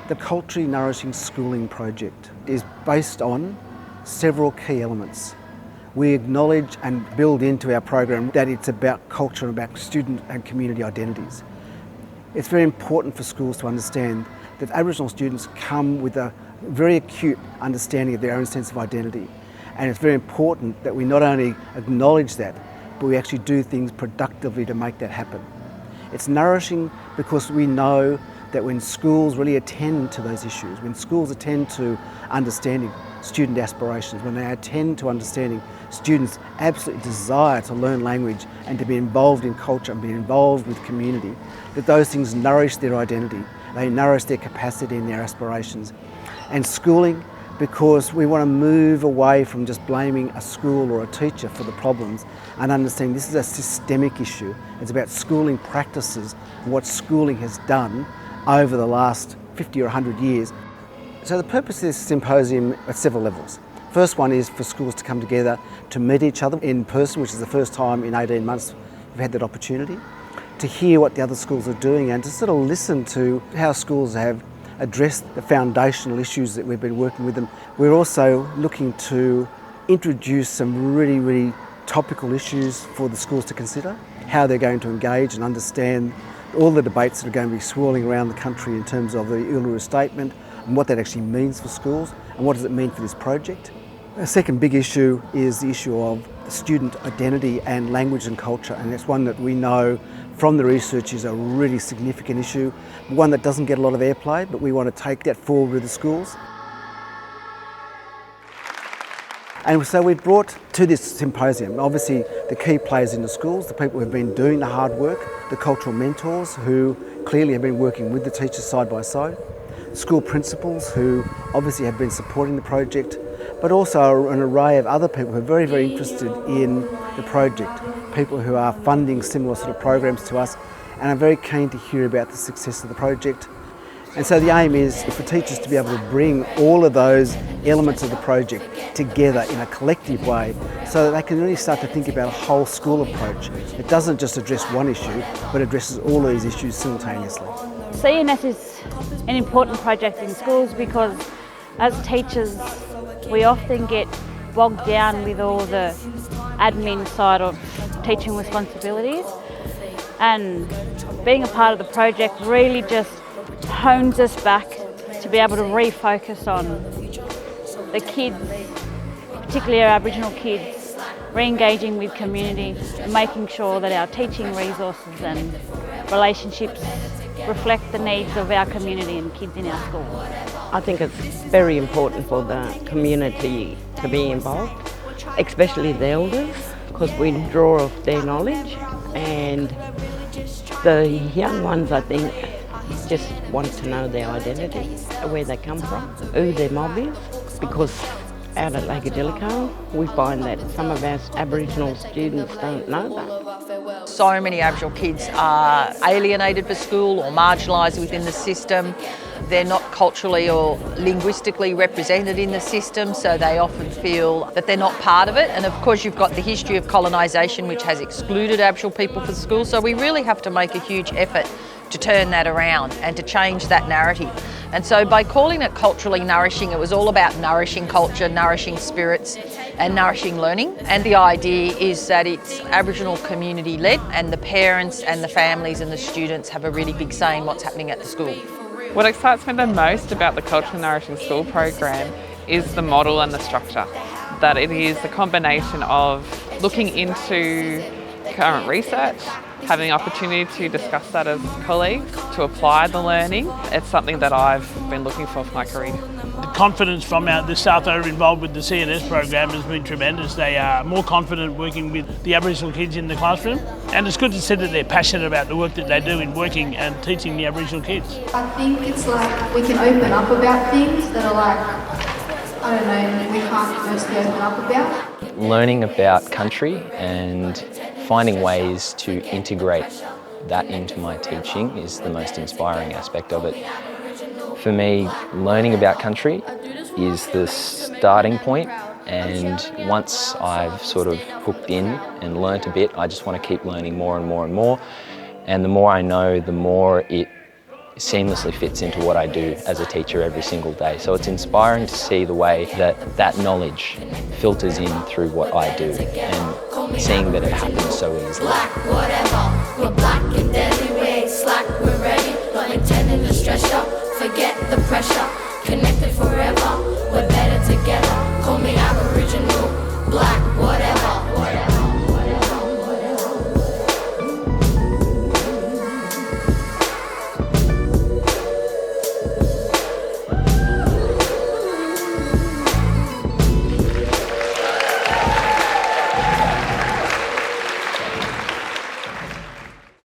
The Culturally Nourishing Schooling project is based on several key elements. We acknowledge and build into our program that it's about culture and about student and community identities. It's very important for schools to understand that Aboriginal students come with a very acute understanding of their own sense of identity. And it's very important that we not only acknowledge that, but we actually do things productively to make that happen. It's nourishing because we know that when schools really attend to those issues, when schools attend to understanding student aspirations, when they attend to understanding students' absolute desire to learn language and to be involved in culture and be involved with community, that those things nourish their identity, they nourish their capacity and their aspirations. And schooling, because we want to move away from just blaming a school or a teacher for the problems and understanding this is a systemic issue. It's about schooling practices and what schooling has done over the last 50 or 100 years. So the purpose of this symposium at several levels. First one is for schools to come together to meet each other in person, which is the first time in 18 months we've had that opportunity, to hear what the other schools are doing and to sort of listen to how schools have addressed the foundational issues that we've been working with them. We're also looking to introduce some really topical issues for the schools to consider, how they're going to engage and understand all the debates that are going to be swirling around the country in terms of the Uluru Statement and what that actually means for schools and what does it mean for this project. A second big issue is the issue of student identity and language and culture, and that's one that we know from the research is a really significant issue, one that doesn't get a lot of airplay, but we want to take that forward with the schools. And so we brought to this symposium, obviously the key players in the schools, the people who have been doing the hard work, the cultural mentors who clearly have been working with the teachers side by side, school principals who obviously have been supporting the project, but also an array of other people who are very interested in the project, people who are funding similar sort of programs to us and are very keen to hear about the success of the project. And so the aim is for teachers to be able to bring all of those elements of the project together in a collective way so that they can really start to think about a whole school approach. It doesn't just address one issue, but addresses all of these issues simultaneously. CNS is an important project in schools because as teachers we often get bogged down with all the admin side of teaching responsibilities, and being a part of the project really just hones us back to be able to refocus on the kids, particularly our Aboriginal kids, re-engaging with community and making sure that our teaching resources and relationships reflect the needs of our community and kids in our schools. I think it's very important for the community to be involved, especially the elders, because we draw off their knowledge, and the young ones, I think, just want to know their identity, where they come from, who their mob is, because out at Gadigal we find that some of our Aboriginal students don't know that. So many Aboriginal kids are alienated for school or marginalised within the system. They're not culturally or linguistically represented in the system, so they often feel that they're not part of it. And of course you've got the history of colonisation which has excluded Aboriginal people from school, so we really have to make a huge effort to turn that around and to change that narrative. And so by calling it culturally nourishing, it was all about nourishing culture, nourishing spirits and nourishing learning. And the idea is that it's Aboriginal community led, and the parents and the families and the students have a really big say in what's happening at the school. What excites me the most about the Culturally Nourishing School program is the model and the structure. That it is a combination of looking into current research, having the opportunity to discuss that as colleagues, to apply the learning. It's something that I've been looking for my career. The confidence from the staff that are involved with the CNS program has been tremendous. They are more confident working with the Aboriginal kids in the classroom, and it's good to see that they're passionate about the work that they do in working and teaching the Aboriginal kids. I think it's like we can open up about things that are like, I don't know, we can't mostly open up about. Learning about country and finding ways to integrate that into my teaching is the most inspiring aspect of it. For me, learning about country is the starting point, and once I've sort of hooked in and learnt a bit, I just want to keep learning more and more and more. And the more I know, the more it seamlessly fits into what I do as a teacher every single day. So it's inspiring to see the way that that knowledge filters in through what I do and seeing that it happens so easily.